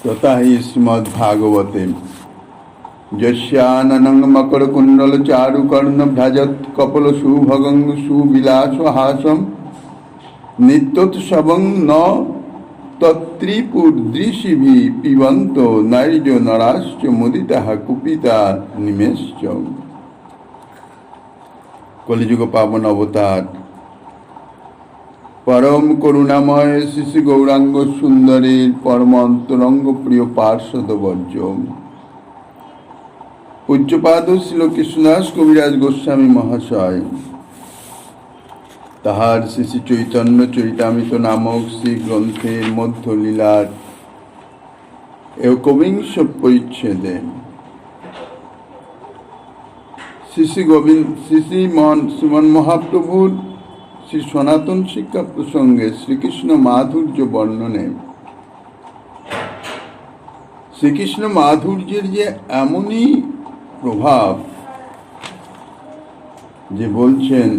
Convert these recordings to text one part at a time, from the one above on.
तथा ही श्रीमद्भागवते यस्याननं मकरकुण्डलचारुकर्णभ्रजत् कपलशुभगं सुविलासहासं नित्योत्सवं न तत्त्रिपुरदृशिभिः पिबन्तो नैर्यो नराश्च मुदिताः कुपिता निमेश्च। कलिजुग पावन अवतार परम करुणामय श्री गौरांग सुंदरेर परम अंतरंग प्रिय पार्षद वर्ज पूज्यपाद श्री कृष्णदास कविराज गोस्वामी महाशय ताहार श्री श्री चैतन्य चरितामृत नामक श्री ग्रंथेर मध्य लीलार एकविंश परिच्छेदे श्री श्रीमन महाप्रभुर श्री सनातन शिक्षा प्रसंगे श्रीकृष्ण माधुर्य वर्णने श्रीकृष्ण माधुर्येर जे एमनी प्रभाव जे बोलছেন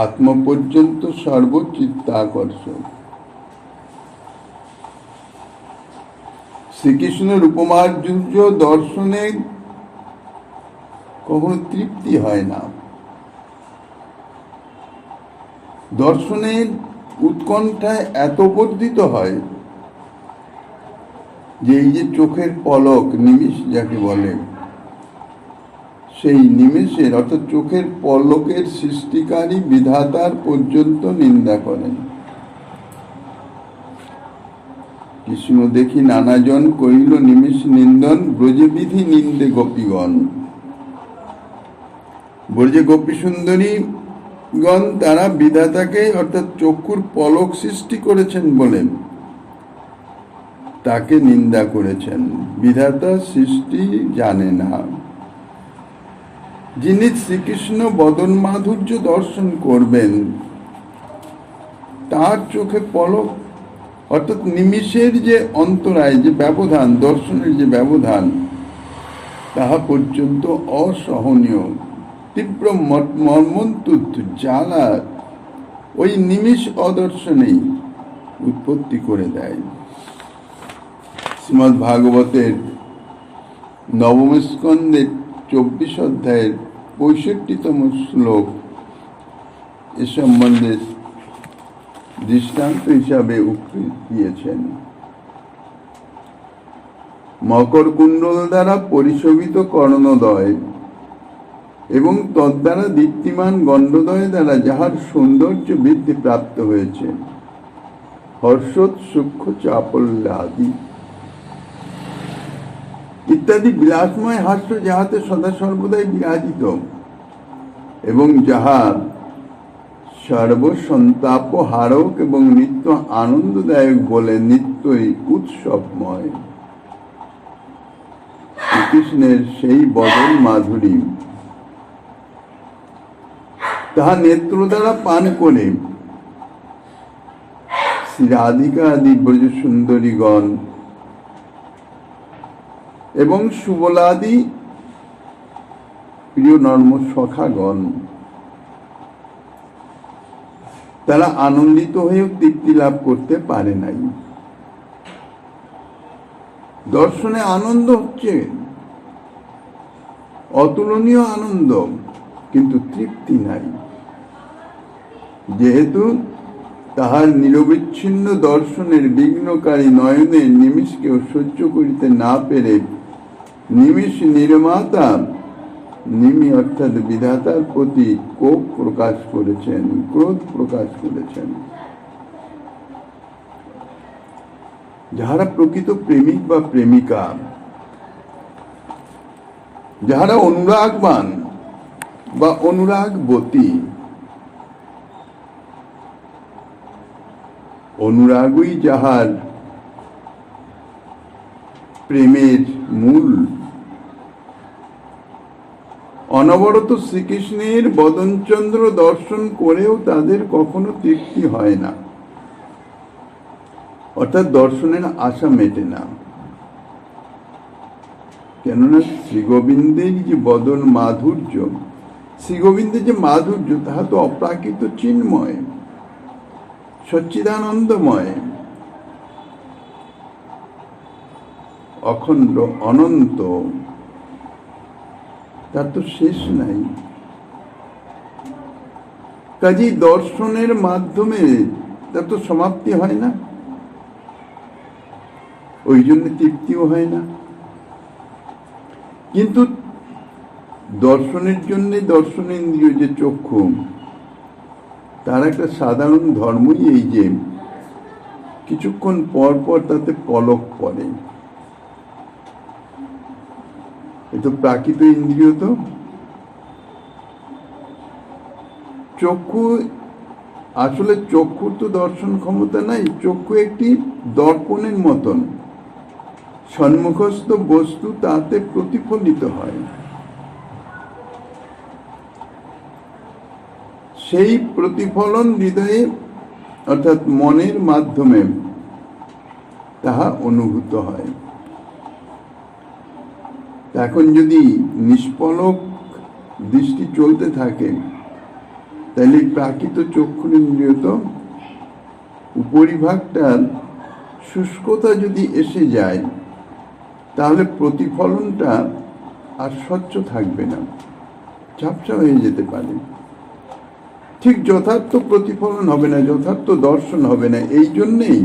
आत्म पर्यन्त सर्वचित्ताकर्षक। श्रीकृष्ण रूपमाधुर्य दर्शने कखनो तृप्ति হয় না, দর্শনের উৎকণ্ঠায় এত বর্ধিত হয় যে এই যে চোখের পলক নিমিষ যাকে বলে, সেই নিমেষের অর্থাৎ চোখের পলকের সৃষ্টিকারী বিধাতার পর্যন্ত নিন্দা করেন। কৃষ্ণ দেখি নানাজন কইল নিমিষ নিন্দন, ব্রজে বিধি নিন্দে গোপীগণ। ব্রজে গোপী সুন্দরী গণ তারা বিধাতাকে অর্থাৎ চক্ষুর পলক সৃষ্টি করেছেন বলে তাকে নিন্দা করেছেন। বিধাতা সৃষ্টি জানে না। যিনি শ্রীকৃষ্ণ বদন মাধুর্য দর্শন করবেন তার চোখে পলক অর্থাৎ নিমিষের যে অন্তরায় যে ব্যবধান, দর্শনের যে ব্যবধান, তাহা পর্যন্ত অসহনীয় তীব্র মর্মন্তুদ জ্বালা ওই নিমিষ অদর্শনেই উৎপত্তি করে দেয়। শ্রীমদ্ ভাগবতের নবম স্কন্ধের 24 অধ্যায়ের 65তম শ্লোক এ সম্বন্ধে দৃষ্টান্ত হিসাবে উক্তি দিয়েছেন। মকর কুণ্ডল দ্বারা পরিশোভিত কর্ণদ্বয় এবং তদ্বারা দীপ্তিমান গণ্ডদ্বয় দ্বারা যাহার সৌন্দর্য বৃদ্ধি প্রাপ্ত হয়েছে, হর্ষোৎ সূক্ষ্ম চাপল্যাদি ইত্যাদি বিলাসময় হাস্য যাহাতে সদা সর্বদাই বিরাজিত এবং যাহা সর্বসন্তাপ হারক এবং নিত্য আনন্দদায়ক বলে নিত্যই উৎসবময়। শ্রীকৃষ্ণের সেই বদন মাধুরী তাহা নেত্র দ্বারা পান করে শ্রী রাধিকা আদি ব্রজ সুন্দরীগণ এবং সুবলাদি প্রিয় নর্ম সখাগণ তারা আনন্দিত হয়েও তৃপ্তি লাভ করতে পারে নাই। দর্শনে আনন্দ হচ্ছে অতুলনীয় আনন্দ, কিন্তু তৃপ্তি নাই। যেহেতু তাহার নিরবিচ্ছিন্ন দর্শনের বিঘ্নকারী নয়নের নিমিষকেও সহ্য করিতে না পেরে নিমিষ নির্মাতা নিমি অর্থাৎ বিধাতার প্রতি কোপ প্রকাশ করেছেন, ক্রোধ প্রকাশ করেছেন। যাহারা প্রকৃত প্রেমিক বা প্রেমিকা, যাহারা অনুরাগবান বা অনুরাগবতী, অনুরাগই যাহার প্রেমের মূল, অনবরত শ্রীকৃষ্ণের বদনচন্দ্র দর্শন করেও তাদের কখনো তৃপ্তি হয় না, অর্থাৎ দর্শনের আশা মেটে না। কেননা শ্রীগোবিন্দের যে বদন মাধুর্য, শ্রীগোবিন্দের যে মাধুর্য তাহা তো অপ্রাকৃত চিন্ময়, সচ্চিদানন্দময়। অখণ্ড, অনন্ত, তার তো শেষ নাই। কাজেই দর্শনের মাধ্যমে তার তো সমাপ্তি হয় না, ওই জন্য তৃপ্তিও হয় না। কিন্তু দর্শনের জন্য দর্শনেন্দ্রিয় যে চক্ষু, তার একটা সাধারণ ধর্মই এই যে কিছুক্ষণ পর পর তাতে পলক পড়ে। এ তো প্রাকৃত ইন্দ্রিয়। তো চক্ষু আসলে, চক্ষুর তো দর্শন ক্ষমতা নাই। চক্ষু একটি দর্পণের মতন, সম্মুখস্থ বস্তু তাতে প্রতিফলিত হয়, সেই প্রতিফলন হৃদয়ে অর্থাৎ মনের মাধ্যমে তাহা অনুভূত হয়। এখন যদি নিষ্পলক দৃষ্টি চলতে থাকে, তাহলে প্রাকৃত চক্ষুরেন্দ্রিয় তো উপরিভাগটার শুষ্কতা যদি এসে যায়, তাহলে প্রতিফলনটা আর স্বচ্ছ থাকবে না, ঝাপসা হয়ে যেতে পারে। ঠিক যথার্থ প্রতিফলন হবে না, যথার্থ দর্শন হবে না। এই জন্যেই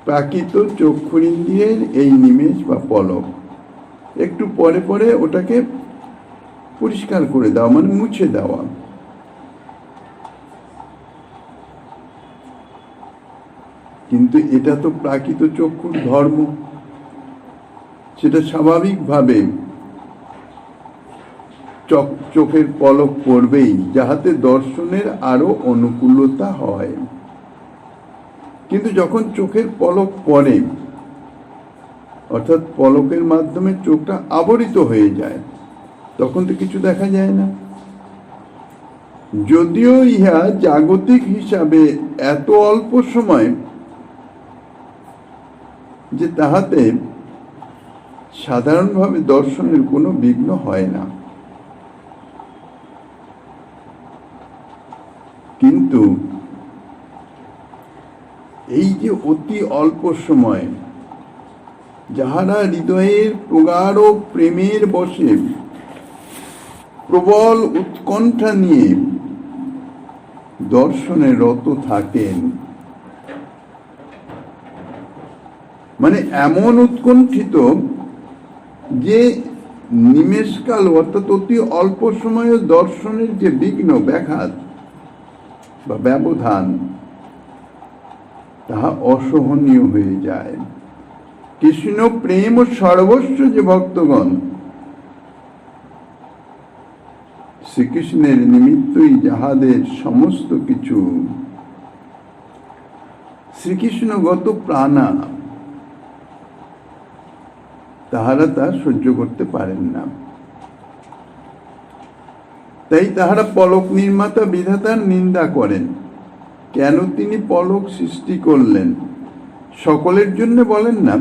প্রাকৃত চক্ষুরিন্দ্রিয়ের এই নিমেষ বা পলক একটু পরে পরে ওটাকে পরিষ্কার করে দেওয়া, মানে মুছে দেওয়া। কিন্তু এটা তো প্রাকৃত চক্ষুর ধর্ম, সেটা স্বাভাবিকভাবে চোখের পলক পড়বেই, যাহাতে দর্শনের আরো অনুকূলতা হয়। কিন্তু যখন চোখের পলক পড়ে, অর্থাৎ পলকের মাধ্যমে চোখটা আবরিত হয়ে যায়, তখন তো কিছু দেখা যায় না। যদিও ইহা জাগতিক হিসাবে এত অল্প সময় যে তাহাতে সাধারণভাবে দর্শনের কোনো বিঘ্ন হয় না। কিন্তু এই যে অতি অল্প সময়, যাহারা হৃদয়ের প্রগাঢ় প্রেমের বশে প্রবল উৎকণ্ঠা নিয়ে দর্শনে রত থাকেন, মানে এমন উৎকণ্ঠিত যে নিমেষকাল অর্থাৎ অতি অল্প সময় দর্শনের যে বিঘ্ন, ব্যাঘাত বা ব্যবধান, তাহা অসহনীয় হয়ে যায়। কৃষ্ণ প্রেম ও সর্বস্ব যে ভক্তগণ, শ্রীকৃষ্ণের নিমিত্তই যাহাদের সমস্ত কিছু, শ্রীকৃষ্ণগত প্রাণা, তাহারা তা সহ্য করতে পারেন না। তাই তাহারা পলক নির্মাতা বিধাতার নিন্দা করেন। কেন তিনি পলক সৃষ্টি করলেন সকলের জন্য বলেন না?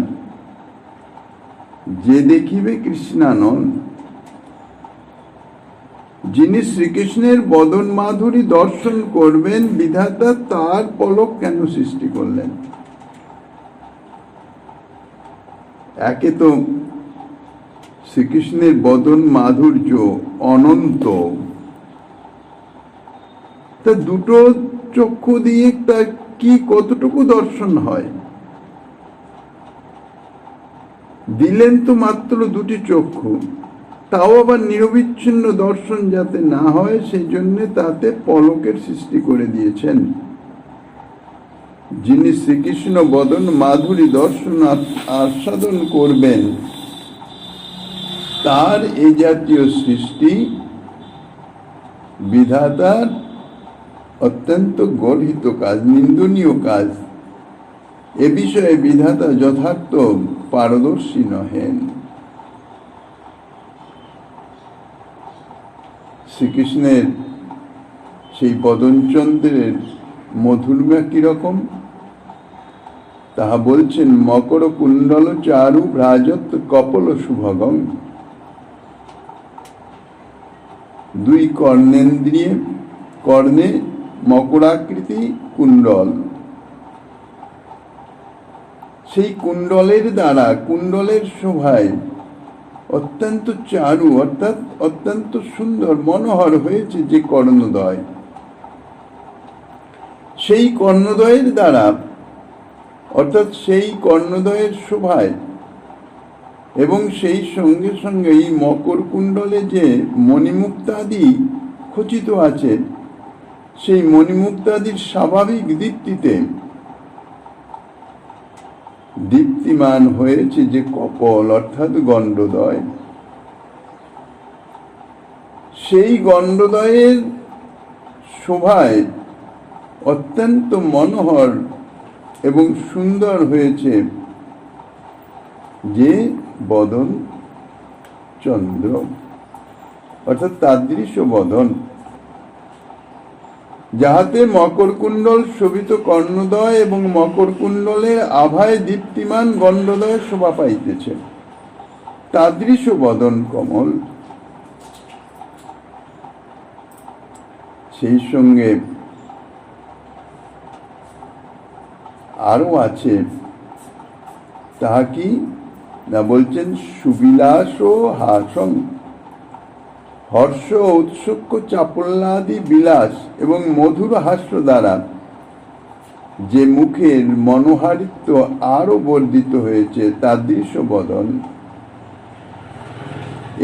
যে দেখিবে কৃষ্ণানন্দ, যিনি শ্রীকৃষ্ণের বদন মাধুরী দর্শন করবেন, বিধাতা তার পলক কেন সৃষ্টি করলেন? একে তো শ্রীকৃষ্ণের বদন মাধুর্য অনন্ত, তা দুটো চক্ষু দিয়ে তার কি কতটুকু দর্শন হয়? দিলেন তো মাত্র দুটি চক্ষু, তাও আবার নিরবিচ্ছিন্ন দর্শন যাতে না হয় সেই জন্য তাতে পলকের সৃষ্টি করে দিয়েছেন। যিনি শ্রীকৃষ্ণ বদন মাধুরী দর্শন আস্বাদন করবেন, তার এই জাতীয় সৃষ্টি বিধাতার অত্যন্ত গর্হিত কাজ, নিন্দনীয় কাজ। এ বিষয়ে বিধাতা যথার্থ পারদর্শী নহেন। শ্রীকৃষ্ণের সেই বদনচন্দ্রের মধুরমা কিরকম তাহা বলছেন। মকর কুণ্ডল চারু ভ্রাজত কপল শুভগম। দুই কর্ণেন্দ্রিয়ে, কর্ণে মকরাকৃতি কুণ্ডল, সেই কুণ্ডলের দ্বারা, কুণ্ডলের শোভায় অত্যন্ত চারু অর্থাৎ অত্যন্ত সুন্দর মনোহর হয়েছে যে কর্ণদ্বয়, সেই কর্ণদ্বয়ের দ্বারা অর্থাৎ সেই কর্ণদ্বয়ের শোভায় এবং সেই সঙ্গে সঙ্গে এই মকর কুণ্ডলে যে মণিমুক্তাদি খচিত আছে, সেই মণিমুক্তাদির স্বাভাবিক দীপ্তিতে দীপ্তিমান হয়েছে যে কপল অর্থাৎ গণ্ডদ্বয়, সেই গণ্ডদ্বয়ের শোভায় অত্যন্ত মনোহর এবং সুন্দর হয়েছে যে বদন চন্দ্র অর্থাৎ তাদৃশ বদন, যাহাতে মকর কুণ্ডল শোভিত কর্ণদ্বয় এবং মকর কুণ্ডলের আভায় দীপ্তিমান গণ্ডদ্বয় শোভা পাইতেছে, তাদৃশ বদন কমল। সেই সঙ্গে আরো আছে, তাহা কি না বলছেন, সুবিলাস ও হাসং, হর্ষ উৎসুক চাপল্যাদি বিলাস এবং মধুর হাস্য দ্বারা যে মুখের মনোহারিত্ব আরো বর্ধিত হয়েছে, তাদৃশ বদন।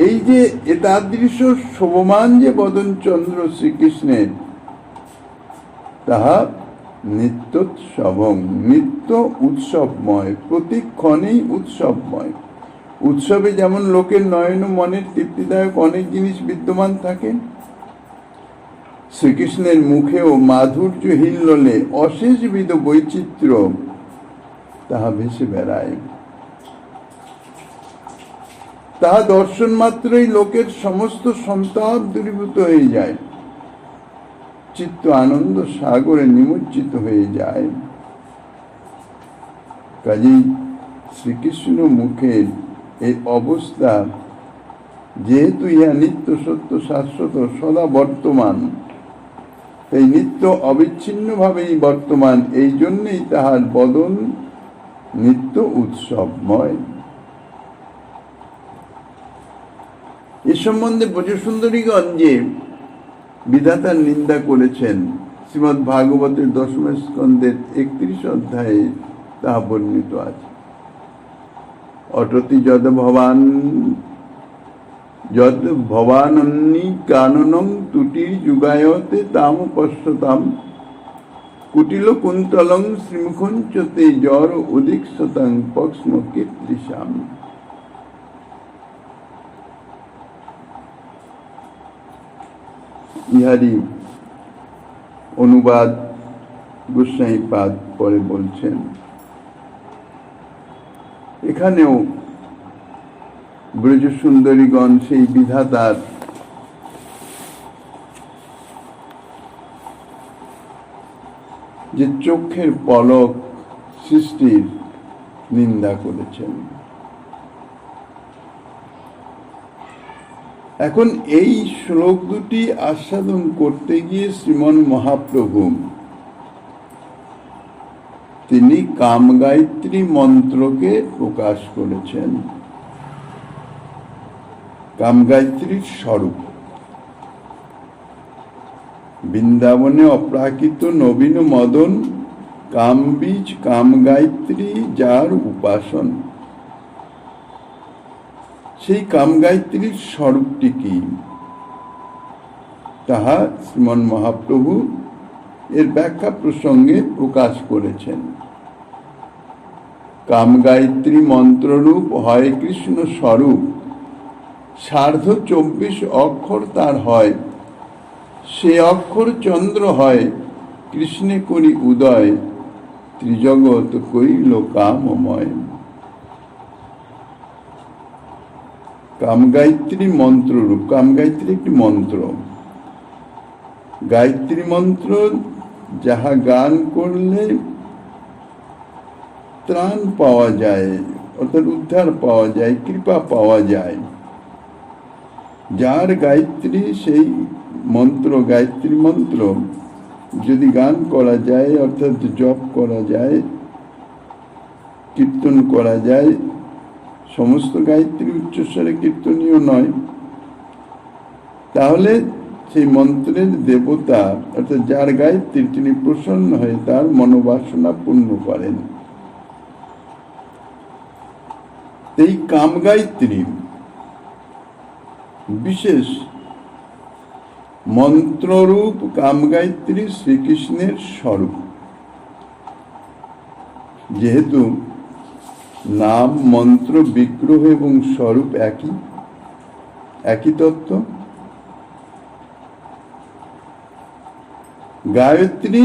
এই যে তাদৃশ শোভমান যে বদন চন্দ্র শ্রীকৃষ্ণের, তাহা নিত্যোৎসবং, নিত্য উৎসবময়, প্রতিক্ষণেই উৎসবময়। উৎসবে যেমন লোকের নয়ন মনের তৃপ্তিদায়ক অনেক জিনিস বিদ্যমান থাকে, শ্রীকৃষ্ণের মুখেও মাধুর্য হিল্লোলে অশেষবিধ বৈচিত্র্য তাহা ভেসে বেড়ায়। তাহা দর্শন মাত্রই লোকের সমস্ত সন্তাপ দূরীভূত হয়ে যায়, চিত্ত আনন্দ সাগরে নিমজ্জিত হয়ে যায়। কাজেই শ্রীকৃষ্ণ মুখের এই অবস্থা, যেহেতু ইহা নিত্য সত্য শাশ্বত সদা বর্তমান, এই নিত্য অবিচ্ছিন্নভাবেই বর্তমান, এই জন্যই তাহার বদন নিত্য উৎসবময়। এ সম্বন্ধে ব্রজসুন্দরীগণ যে বিধাতার নিন্দা করেছেন, শ্রীমদ্ ভাগবতের 10ম স্কন্ধের 31 অধ্যায়ে তাহা বর্ণিত আছে। অটতি যদ ভবানন্নি কাননং ত্রুটির যুগায়তে তাম পশ্যতাম, কুটিল কুন্তলং শ্রীমুখঞ্চতে জর উদীক্ষতং পক্ষ্ম কীর্তিশাম। ইহারি অনুবাদ গোস্বামীপাদ পরে বলছেন। এখানেও ব্রজসুন্দরীগণ সেই বিধাতার যে চোখের পলক সৃষ্টির নিন্দা করেছেন। এখন এই শ্লোক দুটি আস্বাদন করতে গিয়ে শ্রীমন মহাপ্রভু তিনি কামগায়ত্রী মন্ত্রকে প্রকাশ করেছেন, কামগায়ত্রীর স্বরূপ। বৃন্দাবনে অপ্রাকৃত নবীন মদন কামবীজ কামগায়ত্রী যার উপাসন, সেই কামগায়ত্রীর স্বরূপটি কি, তাহা শ্রীমন মহাপ্রভু এর ব্যাখ্যা প্রসঙ্গে প্রকাশ করেছেন। কামগায়ত্রী মন্ত্ররূপ হয় কৃষ্ণ স্বরূপ, 24 অক্ষর তার হয়, সে অক্ষর চন্দ্র হয়, কৃষ্ণে করি উদয়, ত্রিজগৎ কইল কামময়। কামগায়ত্রী মন্ত্ররূপ, কামগায়ত্রী একটি মন্ত্র, গায়ত্রী মন্ত্র যাহা গান করলে ত্রাণ পাওয়া যায়, অর্থাৎ উদ্ধার পাওয়া যায়, কৃপা পাওয়া যায়। যার গায়ত্রী, সেই মন্ত্র, গায়ত্রী মন্ত্র যদি গান করা যায় অর্থাৎ জপ করা যায়, কীর্তন করা যায়, সমস্ত গায়ত্রী উচ্চস্বরে কীর্তনীয় নয়, তাহলে সেই মন্ত্রের দেবতা অর্থাৎ যার গায়ত্রী, তিনি প্রসন্ন হয়ে তার মনোবাসনা পূর্ণ করেন। এই কাম গায়ত্রী বিশেষ মন্ত্ররূপ কাম গায়ত্রী শ্রীকৃষ্ণের স্বরূপ। যেহেতু নাম, মন্ত্র, বিগ্রহ এবং স্বরূপ একই তত্ত্ব, গায়ত্রী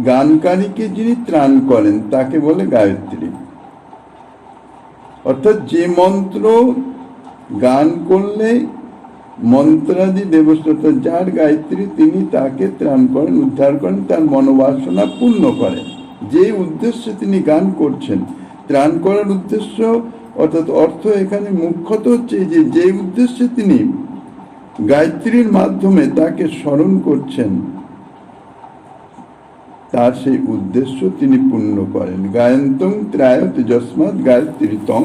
গানকারীকে যিনি ত্রাণ করেন তাকে বলে গায়ত্রী। অর্থাৎ যে মন্ত্র গান করলে মন্ত্রাদি দেবতা, অর্থাৎ যার গায়ত্রী, তিনি তাকে ত্রাণ করেন, উদ্ধার করেন, তার মনোবাসনা পূর্ণ করেন। যে উদ্দেশ্যে তিনি গান করছেন, ত্রাণ করার উদ্দেশ্য অর্থাৎ অর্থ এখানে মুখ্যত হচ্ছে যে উদ্দেশ্যে তিনি গায়ত্রীর মাধ্যমে তাকে স্মরণ করছেন, তার সেই উদ্দেশ্য তিনি পূর্ণ করেন। গায়ন্তং ত্রায়ত যস্মাৎ গায়ত্রীতং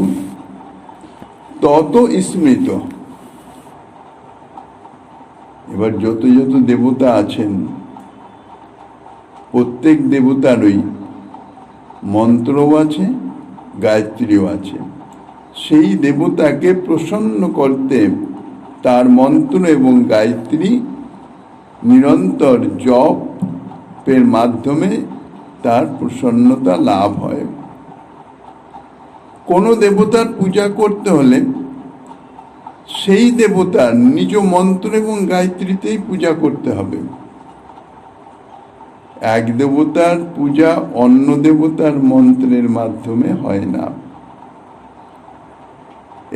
তত স্মৃত। এবার যত যত দেবতা আছেন, প্রত্যেক দেবতারই মন্ত্রও আছে, গায়ত্রীও আছে। সেই দেবতাকে প্রসন্ন করতে তার মন্ত্র এবং গায়ত্রী নিরন্তর জপের মাধ্যমে তার প্রসন্নতা লাভ হয়। কোনো দেবতার পূজা করতে হলে সেই দেবতার নিজ মন্ত্র এবং গায়ত্রীতেই পূজা করতে হবে। এক দেবতার পূজা অন্য দেবতার মন্ত্রের মাধ্যমে হয় না।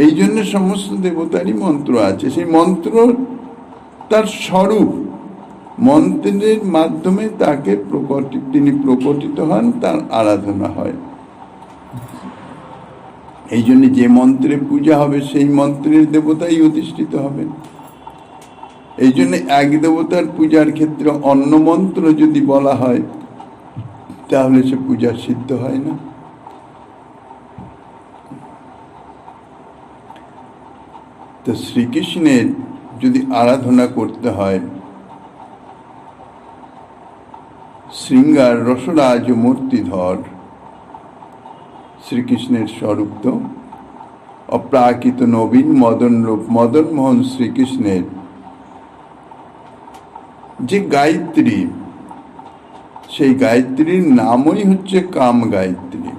এই জন্য সমস্ত দেবতারই মন্ত্র আছে, সেই মন্ত্র তার স্বরূপ, মন্ত্রের মাধ্যমে তাকে তিনি প্রকটিত হন, তার আরাধনা হয়। এই জন্য যে মন্ত্রে পূজা হবে সেই মন্ত্রের দেবতাই অধিষ্ঠিত হবেন। এই জন্য এক দেবতার পূজার ক্ষেত্রে অন্য মন্ত্র যদি বলা হয় তাহলে সে পূজা সিদ্ধ হয় না। তো শ্রীকৃষ্ণের যদি আরাধনা করতে হয়, শৃঙ্গার রসরাজ মূর্তিধর শ্রীকৃষ্ণের স্বরূপ তো অপ্রাকৃত নবীন মদন রূপ মদনমোহন শ্রীকৃষ্ণের যে গায়ত্রী, সেই গায়ত্রীর নামই হচ্ছে কাম গায়ত্রী।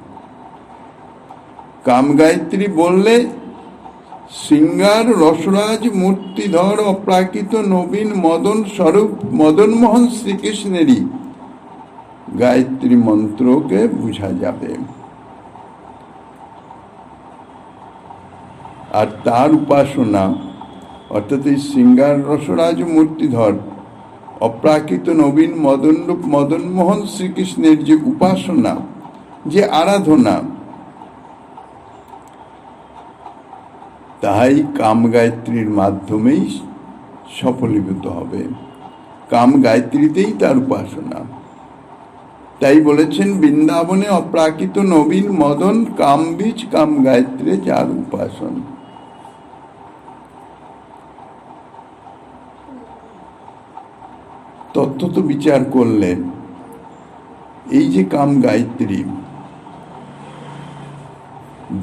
কাম গায়ত্রী বললে শৃঙ্গার রসরাজ মূর্তিধর অপ্রাকৃত নবীন মদন স্বরূপ মদনমোহন শ্রীকৃষ্ণেরই গায়ত্রী মন্ত্রকে বোঝা যাবে। আর তার উপাসনা অর্থাৎ এই শৃঙ্গার রসরাজ মূর্তিধর অপ্রাকৃত নবীন মদনরূপ মদনমোহন শ্রীকৃষ্ণের যে উপাসনা, যে আরাধনা, তাই কাম গায়ত্রীর মাধ্যমেই সফলীভূত হবে। কাম গায়ত্রীতেই তার উপাসনা। তাই বলেছেন বৃন্দাবনে অপ্রাকৃত নবীন মদন কাম বীজ কাম গায়ত্রী যার উপাসন। তত্ত্ব বিচার করলে এই যে কাম গায়ত্রী,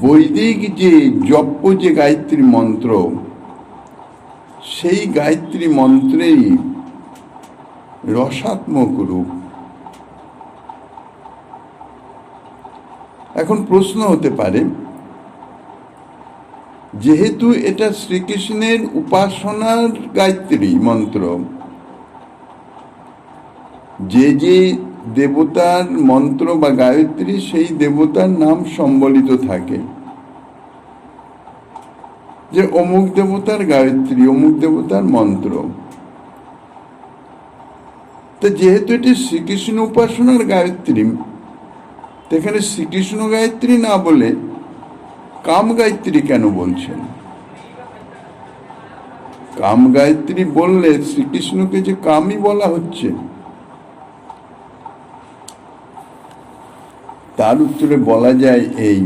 বৈদিক যে জপ্য যে গায়ত্রী মন্ত্র, সেই গায়ত্রী মন্ত্রেই রসাত্মক রূপ। এখন প্রশ্ন হতে পারে, যেহেতু এটা শ্রীকৃষ্ণের উপাসনার গায়ত্রী মন্ত্র, যে যে দেবতার মন্ত্র বা গায়ত্রী সেই দেবতার নাম সম্বলিত থাকে, যে অমুক দেবতার গায়ত্রী, অমুক দেবতার মন্ত্র, তো যেহেতু এটি শ্রীকৃষ্ণ উপাসনার গায়ত্রী, এখানে শ্রীকৃষ্ণ গায়ত্রী না বলে কাম গায়ত্রী কেন বলছেন? কাম গায়ত্রী বললে শ্রীকৃষ্ণকে যে কামই বলা হচ্ছে, তার উত্তরে বলা যায় এই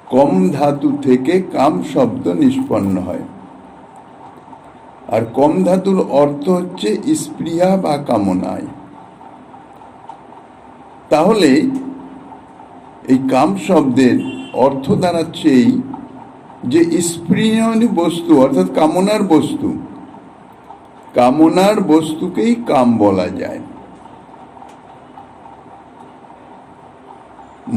কম ধাতু থেকে কাম শব্দ নিষ্পন্ন হয়। আর কম ধাতুর অর্থ হচ্ছে স্পৃহা বা কামনায়। তাহলে এই কাম শব্দের অর্থ দাঁড়াচ্ছে এই যে স্পৃহনীয় বস্তু অর্থাৎ কামনার বস্তু, কামনার বস্তুকেই কাম বলা যায়।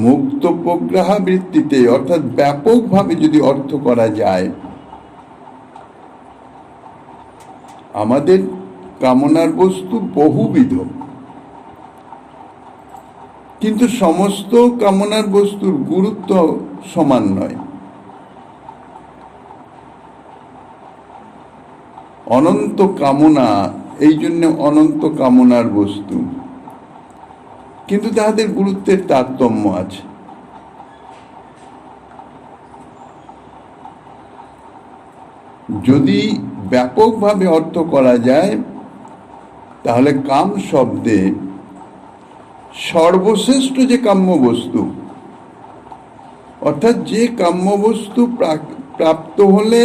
মুক্ত প্রগ্রাহা বৃত্তিতে অর্থাৎ ব্যাপকভাবে যদি অর্থ করা যায়, আমাদের কামনার বস্তু বহুবিধ, কিন্তু সমস্ত কামনার বস্তুর গুরুত্ব সমান নয়। অনন্ত কামনা, এই জন্য অনন্ত কামনার বস্তু, কিন্তু তাহাদের গুরুত্বের তারতম্য আছে। যদি ব্যাপকভাবে অর্থ করা যায়, তাহলে কাম শব্দে সর্বশ্রেষ্ঠ যে কাম্য বস্তু, অর্থাৎ যে কাম্য বস্তু প্রাপ্ত হলে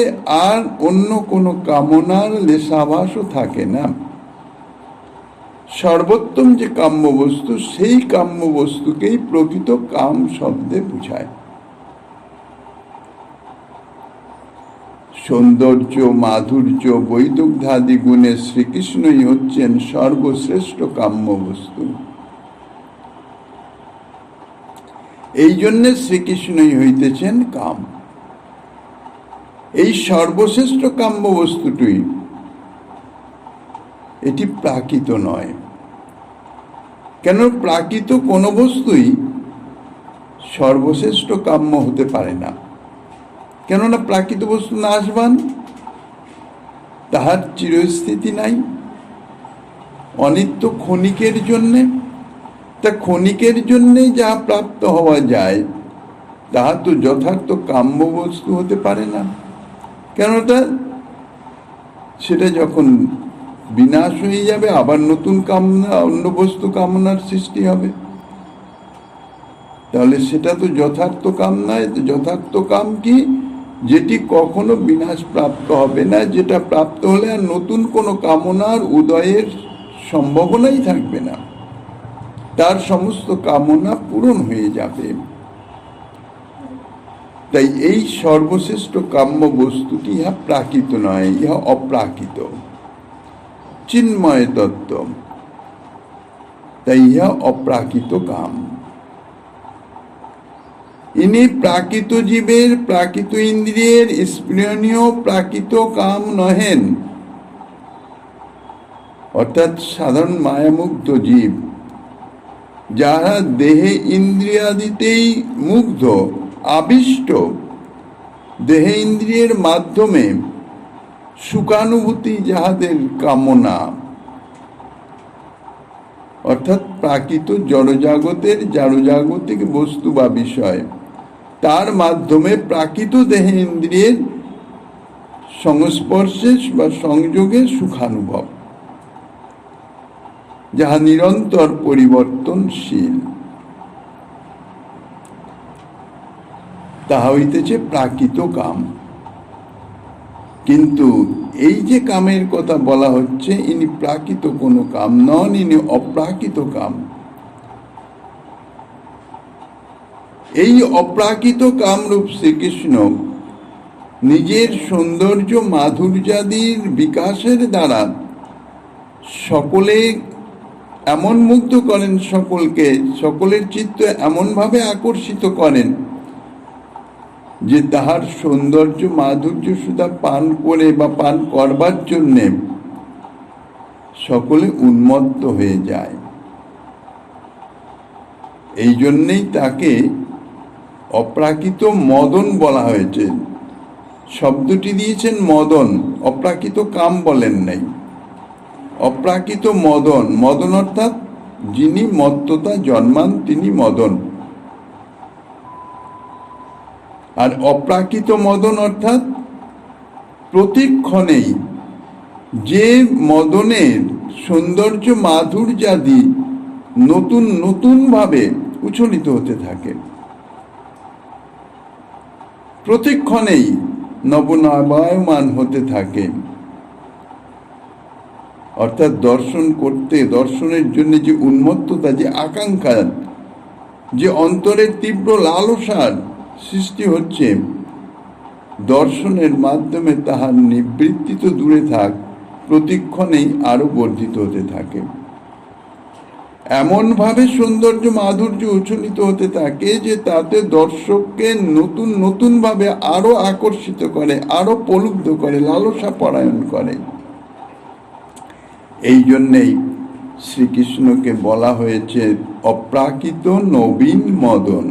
আর অন্য কোনো কামনার লেশাভাসও থাকে না, সর্বোত্তম যে কাম্য বস্তু, সেই কাম্য বস্তুকেই প্রকৃত কাম শব্দে বোঝায়। সৌন্দর্য, মাধুর্য, বৈদগ্ধ্যাদি গুণে শ্রীকৃষ্ণই হচ্ছেন সর্বশ্রেষ্ঠ কাম্য বস্তু। এই জন্যে শ্রীকৃষ্ণই হইতেছেন কাম। এই সর্বশ্রেষ্ঠ কাম্য বস্তুটি এটি প্রাকৃত নয়। কেন? প্রাকৃত কোনো বস্তুই সর্বশ্রেষ্ঠ কাম্য হতে পারে না। কেননা প্রাকৃত বস্তু নাশবান, তাহার চিরস্থিতি নাই, অনিত্য ক্ষণিকের জন্যে। তা ক্ষণিকের জন্যে যা প্রাপ্ত হওয়া যায়, তাহা তো যথার্থ কাম্য বস্তু হতে পারে না। কেনটা সেটা যখন বিনাশ হয়ে যাবে, আবার নতুন কামনা, অন্য বস্তু কামনার সৃষ্টি হবে। তাহলে সেটা তো যথার্থ কাম নয়। যথার্থ কাম কি? যেটি কখনো বিনাশ প্রাপ্ত হবে না, যেটা প্রাপ্ত হলে আর নতুন কোনো কামনার উদয়ের সম্ভাবনাই থাকবে না, তার সমস্ত কামনা পূরণ হয়ে যাবে। তাই এই সর্বশ্রেষ্ঠ কাম্য বস্তুটি ইহা প্রাকৃত নয়, ইহা অপ্রাকৃত, চিন্ময় তত্ত্ব। তাই ইহা অপ্রাকৃত কাম। ইনি প্রাকৃত জীবের, প্রাকৃত ইন্দ্রিয়ের স্পৃহনীয় প্রাকৃত কাম নহেন। অর্থাৎ সাধারণ মায়ামুগ্ধ জীব, যারা দেহে ইন্দ্রিয়াদিতেই মুগ্ধ, আবিষ্ট, দেহে ইন্দ্রিয়ের মাধ্যমে সুখানুভূতি যাহাদের কামনা, অর্থাৎ প্রাকৃত জড়জাগতের জাগতিক বস্তু বা বিষয়, তার মাধ্যমে প্রাকৃত দেহে ইন্দ্রিয়ের সংস্পর্শে বা সংযোগে সুখানুভব, যাহা নিরন্তর পরিবর্তনশীল, তাহা হইতেছে প্রাকৃত কাম। কিন্তু এই যে কামের কথা বলা হচ্ছে, ইনি প্রাকৃত কোনো কাম নন, ইনি অপ্রাকৃত কাম। এই অপ্রাকৃত কামরূপ শ্রীকৃষ্ণ নিজের সৌন্দর্য মাধুর্যাদির বিকাশের দ্বারা সকলে এমন মুগ্ধ করেন, সকলের চিত্ত এমনভাবে আকর্ষিত করেন যে তাহার সৌন্দর্য মাধুর্য সুধা পান করে বা পান করবার জন্যে সকলে উন্মত্ত হয়ে যায়। এই জন্যেই তাকে অপ্রাকৃত মদন বলা হয়েছে। শব্দটি দিয়েছেন মদন, অপ্রাকৃত কাম বলেন নাই। অপ্রাকৃত মদন, মদন অর্থাৎ যিনি মত্ততা জন্মান তিনি মদন। আর অপ্রাকৃত মদন অর্থাৎ প্রতিক্ষণেই যে মদনের সৌন্দর্য মাধুর্যাদি নতুন নতুন ভাবে উচ্ছলিত হতে থাকে। প্রতিক্ষণেই নবনবায়মান হতে থাকে। অর্থাৎ দর্শনের জন্য যে উন্মত্ততা, যে আকাঙ্ক্ষা, যে অন্তরের তীব্র লালসার সৃষ্টি হচ্ছে, দর্শনের মাধ্যমে তাহার নিবৃত্তি তো দূরে থাক, প্রতিক্ষণেই আরো বর্ধিত হতে থাকে। এমনভাবে সৌন্দর্য মাধুর্য উচ্ছ্বলিত হতে থাকে যে তাতে দর্শককে নতুন নতুন ভাবে আরো আকর্ষিত করে, আরো প্রলুব্ধ করে, লালসা পরায়ণ করে। এই জন্যেই শ্রীকৃষ্ণকে বলা হয়েছে অপ্রাকৃত নবীন মদন।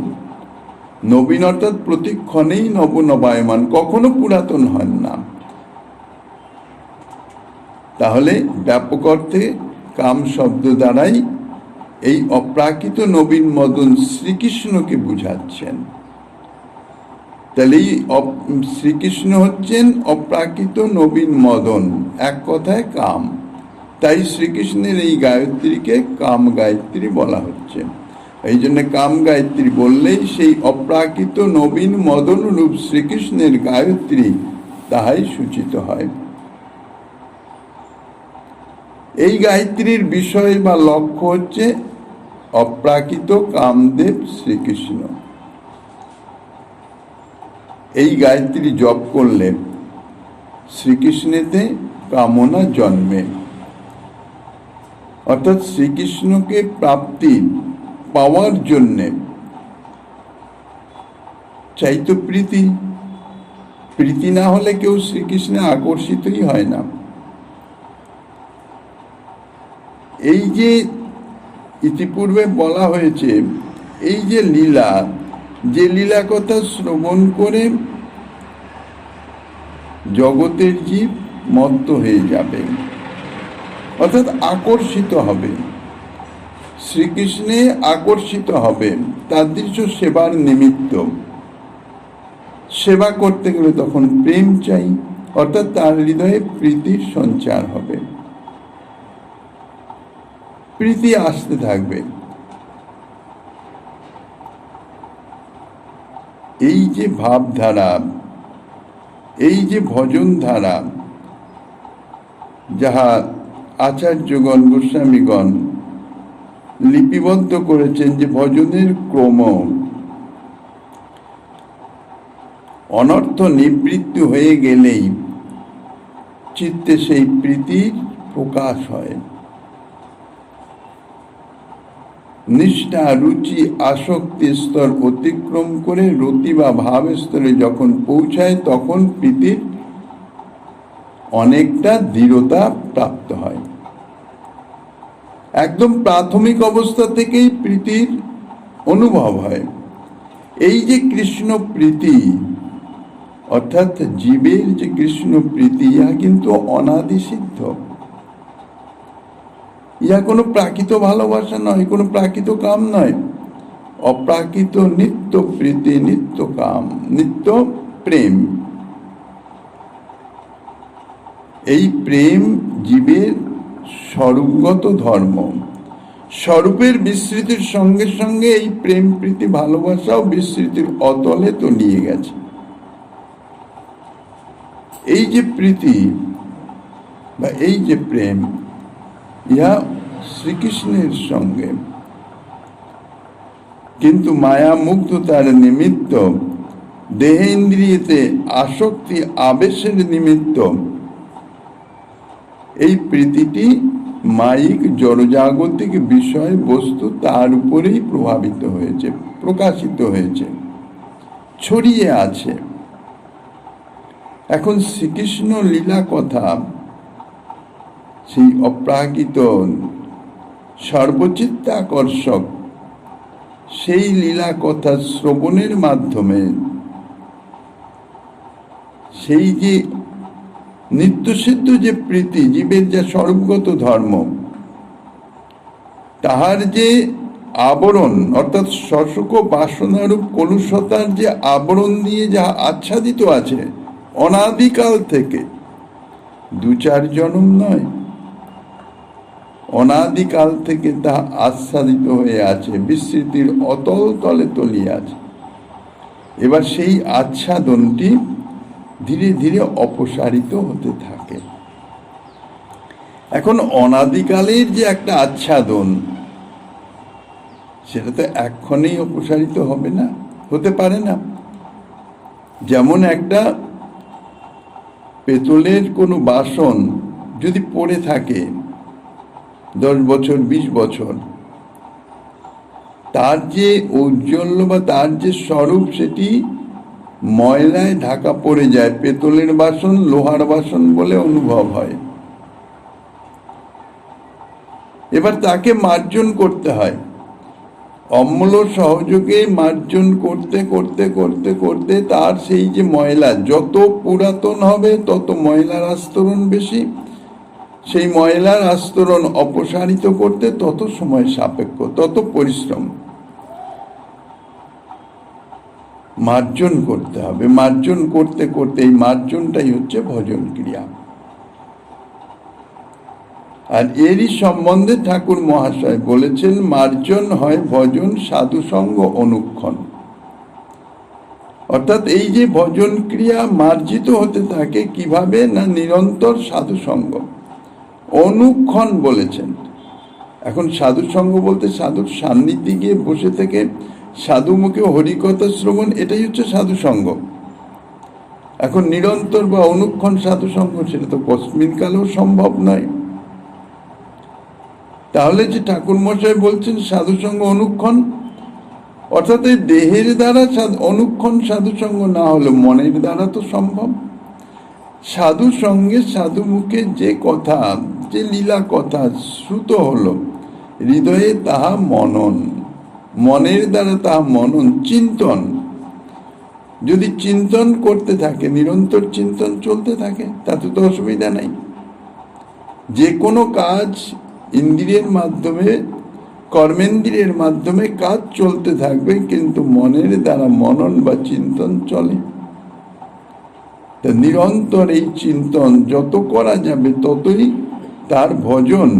নবীন অর্থাৎ প্রতিক্ষণেই নবনবায়মান, কখনো পুরাতন হন না। তাহলে ব্যাপক অর্থে কাম শব্দ দ্বারাই এই অপ্রাকৃত নবীন মদন শ্রীকৃষ্ণকে বুঝাচ্ছেন। তাহলে শ্রীকৃষ্ণ হচ্ছেন অপ্রাকৃত নবীন মদন, এক কথায় কাম। তাই শ্রীকৃষ্ণের এই গায়ত্রীকে কাম গায়ত্রী বলা হচ্ছে। এই জন্য কাম গায়ত্রী বললেই সেই অপ্রাকৃত নবীন মদন রূপ শ্রীকৃষ্ণের গায়ত্রী তাহাই সূচিত হয়। এই গায়ত্রীর বিষয় বা লক্ষ্য হচ্ছে অপ্রাকৃত কামদেব শ্রীকৃষ্ণ। এই গায়ত্রী জপ করলে শ্রীকৃষ্ণেতে কামনা জন্মে, অর্থাৎ শ্রীকৃষ্ণকে পাওয়ার জন্যে চাইতো প্রীতি না হলে কেউ শ্রীকৃষ্ণে আকর্ষিতই হয় না। এই যে ইতিপূর্বে বলা হয়েছে, এই যে লীলা কথা শ্রবণ করে জগতের জীব মত্ত হয়ে যাবে, অর্থাৎ আকর্ষিত হবে, শ্রীকৃষ্ণে আকর্ষিত হবে। তার দৃশ্য সেবার নিমিত্ত। সেবা করতে গেলে তখন প্রেম চাই, অর্থাৎ তার হৃদয়ে প্রীতির সঞ্চার হবে, প্রীতি আসতে থাকবে। এই যে ভাবধারা, এই যে ভজন ধারা, যাহা আচার্যগণ গোস্বামীগণ লিপিবদ্ধ করেছেন, যে ভজনের ক্রম, অনর্থ নিবৃত্তি হয়ে গেলেই চিত্তে সেই প্রীতির প্রকাশ হয়। নিষ্ঠা, রুচি, আসক্তি স্তর অতিক্রম করে রতি বা ভাব স্তরে যখন পৌঁছায়, তখন প্রীতির অনেকটা দৃঢ়তা প্রাপ্ত হয়। একদম প্রাথমিক অবস্থা থেকেই প্রীতির অনুভব হয়। এই যে কৃষ্ণ প্রীতি, অর্থাৎ জীবের যে কৃষ্ণ প্রীতি, ইহা কিন্তু অনাদি সিদ্ধ। ইহা কোনো প্রাকৃত ভালোবাসা নয়, কোনো প্রাকৃত কাম নয়। অপ্রাকৃত নিত্য প্রীতি, নিত্য কাম, নিত্য প্রেম। এই প্রেম জীবের স্বরূপগত ধর্ম। স্বরূপের বিস্মৃতির সঙ্গে সঙ্গে এই প্রেম প্রীতি ভালোবাসাও বিস্মৃতির অতলে তলিয়ে গেছে। এই যে প্রীতি বা এই যে প্রেম, ইহা শ্রীকৃষ্ণের সঙ্গে, কিন্তু মায়া মুগ্ধতার নিমিত্ত, দেহেন্দ্রিয়তে আসক্তি আবেশের নিমিত্ত এই প্রীতিটি মায়িক জড়জাগতিক বিষয় বস্তু তার উপরেই প্রভাবিত হয়েছে, প্রকাশিত হয়েছে, ছড়িয়ে আছে। এখন শ্রীকৃষ্ণ লীলা কথা, সেই অপ্রাকৃত সর্বচিত্তাকর্ষক সেই লীলা কথা শ্রবণের মাধ্যমে সেই যে নিত্যসিদ্ধ যে প্রীতি, জীবের যা স্বরূপগত ধর্ম, তাহার যে আবরণ, অর্থাৎ শশক বাসনারূপ কলুষতার যে আবরণ দিয়ে যা আচ্ছাদিত আছে অনাদিকাল থেকে, 2-4 জন্ম নয়, অনাদিকাল থেকে তা আচ্ছাদিত হয়ে আছে, বিস্মৃতির অতল তলে তলিয়ে আছে। এবার সেই আচ্ছাদনটি ধীরে ধীরে অপসারিত হতে থাকে। এখন অনাদিকালের যে একটা আচ্ছাদন, সেটা তো এক্ষণেই অপসারিত হবে না, হতে পারে না। যেমন একটা পেতলের কোনো বাসন যদি পড়ে থাকে 10 বছর 20 বছর, তার যে ঔজ্জ্বল্য বা তার যে স্বরূপ সেটি ময়লায় ঢাকা পড়ে যায়, পেতলের বাসন লোহার বাসন বলে অনুভব হয়। এবার তাকে মার্জন করতে হয়, অম্ল সহযোগে মার্জন করতে করতে করতে করতে তার সেই যে ময়লা যত পুরাতন হবে তত ময়লার আস্তরণ বেশি, সেই ময়লার আস্তরণ অপসারিত করতে তত সময় সাপেক্ষ, তত পরিশ্রম। মার্জন করতে হবে, মার্জন করতে করতে, এই মার্জনটাই হচ্ছে ভজন ক্রিয়া। আর এরই সম্বন্ধে ঠাকুর মহাশয় বলেছেন, মার্জন হয় ভজন সাধুসঙ্গ অনুক্ষণ। অর্থাৎ এই যে ভজন ক্রিয়া মার্জিত হতে থাকে কিভাবে, না নিরন্তর সাধুসঙ্গ অনুক্ষণ বলেছেন। এখন সাধুসঙ্গ বলতে সাধুর সান্নিধ্যে গিয়ে বসে থেকে সাধু মুখে হরিকথা শ্রবণ, এটাই হচ্ছে সাধুসঙ্গ। এখন নিরন্তর বা অনুক্ষণ সাধুসঙ্গ সেটা তো কস্মিন কালেও সম্ভব নয়। তাহলে যে ঠাকুর মশাই বলছেন সাধুসঙ্গ অনুক্ষণ, অর্থাৎ এই দেহের দ্বারা অনুক্ষণ সাধুসঙ্গ না হলে মনের দ্বারা তো সম্ভব। সাধু সঙ্গে সাধু মুখে যে কথা, যে লীলা কথা শ্রুত হলো, হৃদয়ে তাহা মনন, মনের দ্বারা তাহা মনন চিন্তন। যদি চিন্তন করতে থাকে, নিরন্তর চিন্তন চলতে থাকে, তাতে তো অসুবিধা নাই। যে কোনো কাজ ইন্দ্রিয়ের মাধ্যমে, কর্মেন্দ্রিয়ের মাধ্যমে কাজ চলতে থাকবে, কিন্তু মনের দ্বারা মনন বা চিন্তন চলে। তা নিরন্তর এই চিন্তন যত করা যাবে ততই তার ভজন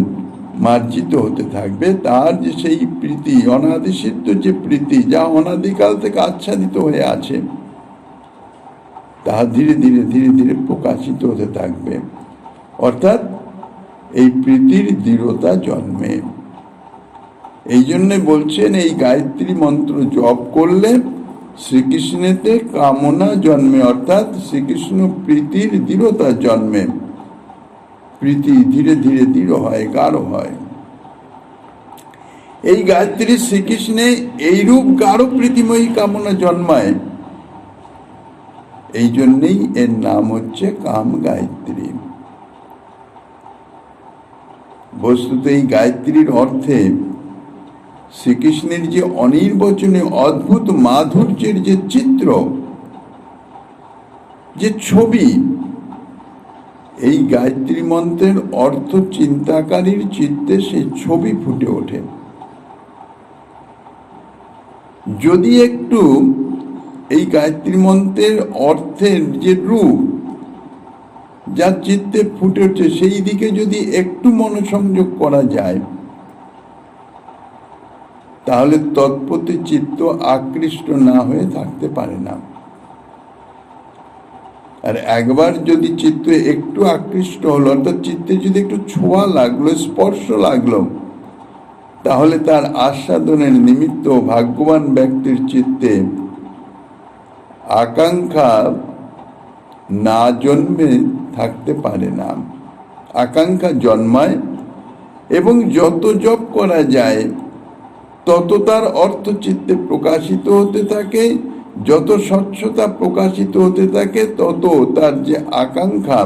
মার্জিত হতে থাকবে। তার যে সেই প্রীতি, অনাদিসিদ্ধ যে প্রীতি, যা অনাদিকাল থেকে আচ্ছাদিত হয়ে আছে, তাহা ধীরে ধীরে ধীরে ধীরে প্রকাশিত হতে থাকবে। অর্থাৎ এই প্রীতির দৃঢ়তা জন্মে। এই জন্যে বলছেন, এই গায়ত্রী মন্ত্র জপ করলে শ্রীকৃষ্ণেতে কামনা জন্মে, অর্থাৎ শ্রীকৃষ্ণ প্রীতির দৃঢ়তা জন্মে। প্রীতি ধীরে ধীরে দৃঢ় হয়, গাঢ় হয়। এই গায়ত্রী শ্রীকৃষ্ণে এইরূপ গাঢ় প্রীতিময়ী কামনা জন্মায়, এই জন্যেই এর নাম হচ্ছে কাম গায়ত্রী। বস্তুত এই গায়ত্রীর অর্থে শ্রীকৃষ্ণের যে অনির্বচনীয় অদ্ভুত মাধুর্যের যে চিত্র, যে ছবি, এই গায়ত্রী মন্ত্রের অর্থ চিন্তাকারীর চিত্তে সেই ছবি ফুটে ওঠে। যদি একটু এই গায়ত্রী মন্ত্রের অর্থের যে রূপ, যা চিত্তে ফুটে উঠছে, সেই দিকে যদি একটু মনোসংযোগ করা যায়, তাহলে তৎপ্রতি চিত্ত আকৃষ্ট না হয়ে থাকতে পারে না। আর একবার যদি চিত্ত একটু আকৃষ্ট হলো, অর্থাৎ চিত্তে যদি একটু ছোঁয়া লাগলো, স্পর্শ লাগলো, তাহলে তার আস্বাদনের নিমিত্ত ভাগ্যবান ব্যক্তির চিত্তে আকাঙ্ক্ষা না জন্মে থাকতে পারে না। আকাঙ্ক্ষা জন্মায়, এবং যত জপ করা যায় তত তার অর্থ চিত্তে প্রকাশিত হতে থাকে। যত স্বচ্ছতা প্রকাশিত হতে থাকে, তত তার যে আকাঙ্ক্ষা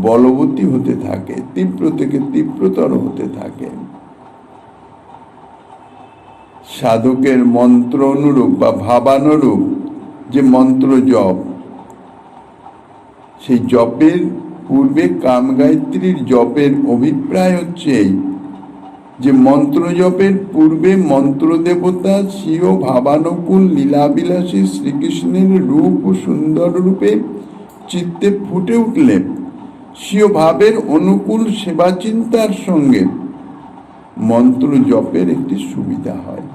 বলবতী হতে থাকে, তীব্র থেকে তীব্রতর হতে থাকে। সাধকের মন্ত্র অনুরূপ বা ভাবানুরূপ যে মন্ত্র জপ, সেই জপের পূর্বে কাম গায়ত্রীর জপের অভিপ্রায় হচ্ছে এই, যে মন্ত্র জপের পূর্বে মন্ত্র দেবতা স্বীয় ভাবানুকূল লীলাবিলাসী শ্রীকৃষ্ণের রূপ ও সুন্দর রূপে চিত্তে ফুটে উঠলে স্বীয় ভাবের অনুকূল সেবা চিন্তার সঙ্গে মন্ত্র জপের একটি সুবিধা হয়।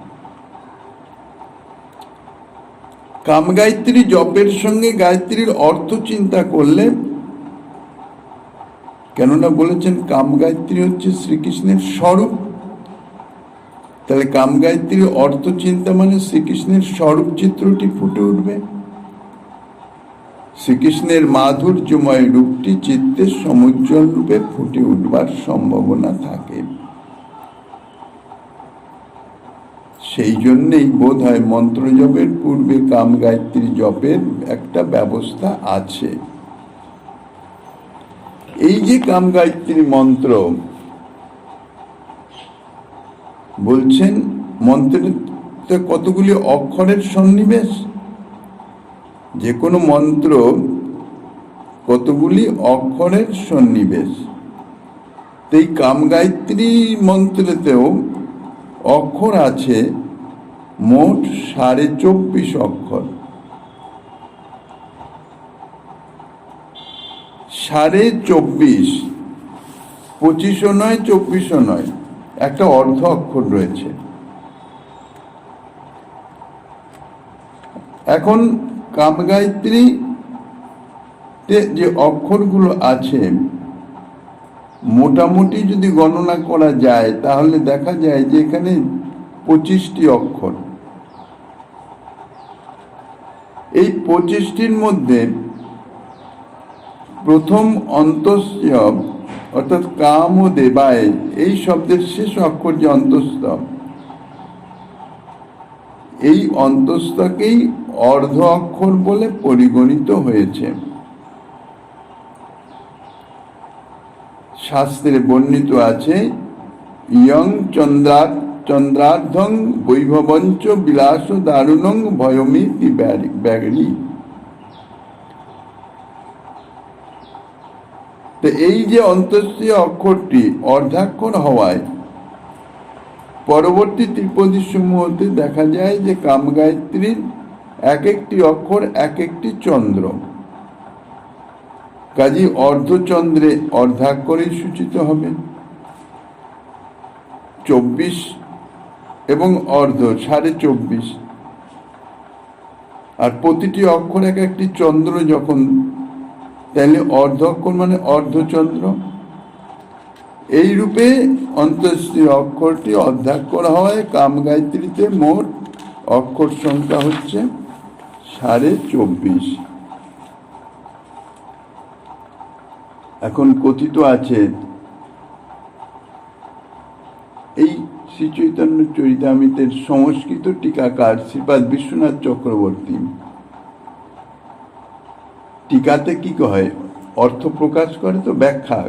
কামগায়ত্রী জপের সঙ্গে গায়ত্রীর অর্থ চিন্তা করলে, কেননা বলেছেন কামগায়ত্রী হচ্ছে শ্রীকৃষ্ণের স্বরূপ, তাহলে কামগায়ত্রীর অর্থ চিন্তা মানে শ্রীকৃষ্ণের স্বরূপ চিত্রটি ফুটে উঠবে, শ্রীকৃষ্ণের মাধুর্যময় রূপটি চিত্তের সমুজ্জ্বল রূপে ফুটে উঠবার সম্ভাবনা থাকে। সেই জন্যেই বোধ হয় মন্ত্র জপের পূর্বে কামগায়ত্রী জপের একটা ব্যবস্থা আছে। এই যে কামগায়ত্রী মন্ত্র বলছেন, মন্ত্রের কতগুলি অক্ষরের সন্নিবেশ, যে কোনো মন্ত্র কতগুলি অক্ষরের সন্নিবেশ। এই কামগায়ত্রী মন্ত্রেতেও অক্ষর আছে মোট 24.5 অক্ষর। 24.5, 25ও নয় 24ও নয়, একটা অর্ধ অক্ষর রয়েছে। এখন কামগায়ত্রীতে যে অক্ষরগুলো আছে মোটামুটি যদি গণনা করা যায় তাহলে দেখা যায় যে এখানে 25টি অক্ষর। এই 25টির মধ্যে প্রথম অন্তস্য অর্থাৎ কাম ও দেবায়, এই শব্দের শেষ অক্ষর যে অন্তস্থ, এই অন্তস্থকেই অর্ধ অক্ষর বলে পরিগণিত হয়েছে। শাস্ত্রে বর্ণিত আছে ইয়ং চন্দ্রার্ধং বৈভবঞ্চ বিলাস দারুণং ভয়মিতি ব্যাগরি। তো এই যে অন্তস্তীয় অক্ষরটি অর্ধাক্ষর হওয়ায় পরবর্তী ত্রিপদী সমূহতে দেখা যায় যে কামগায়ত্রীর এক একটি অক্ষর এক একটি চন্দ্র, কাজী অর্ধচন্দ্রে অর্ধাক্ষরেই সূচিত হবে। 24 এবং অর্ধ 24.5, আর প্রতিটি অক্ষর এক একটি চন্দ্র যখন, তাহলে অর্ধ অক্ষর মানে অর্ধচন্দ্র। এই রূপে অন্তস্থীয় অক্ষরটি অর্ধাক্ষর হওয়ায় কামগায়ত্রীতে মোট অক্ষর সংখ্যা হচ্ছে 24.5। এখন কথিত আছে এই শ্রী চৈতন্য চরিতামৃতের সংস্কৃত টিকাকার শ্রীপাদ বিশ্বনাথ চক্রবর্তী টিকাতে কি হয়, অর্থ প্রকাশ করে তো ব্যাখ্যা।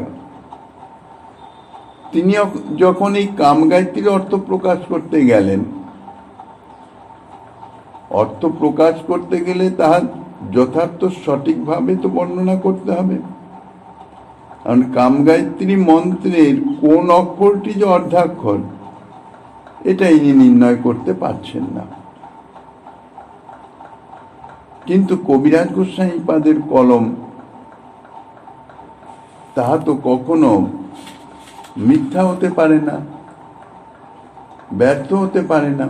তিনি যখন এই কামগায়ত্রীর অর্থ প্রকাশ করতে গেলেন, অর্থ প্রকাশ করতে গেলে তাহার যথার্থ সঠিকভাবে তো বর্ণনা করতে হবে। কারণ কামগায়ত্রী মন্ত্রের কোন অক্ষরটি যে অর্ধাক্ষর এটা ইনি নির্ণয় করতে পারছেন না। কিন্তু কবিরাজ গোস্বামীপাদের কলম তাহা তো কখনো মিথ্যা হতে পারে না, ব্যর্থ হতে পারে না,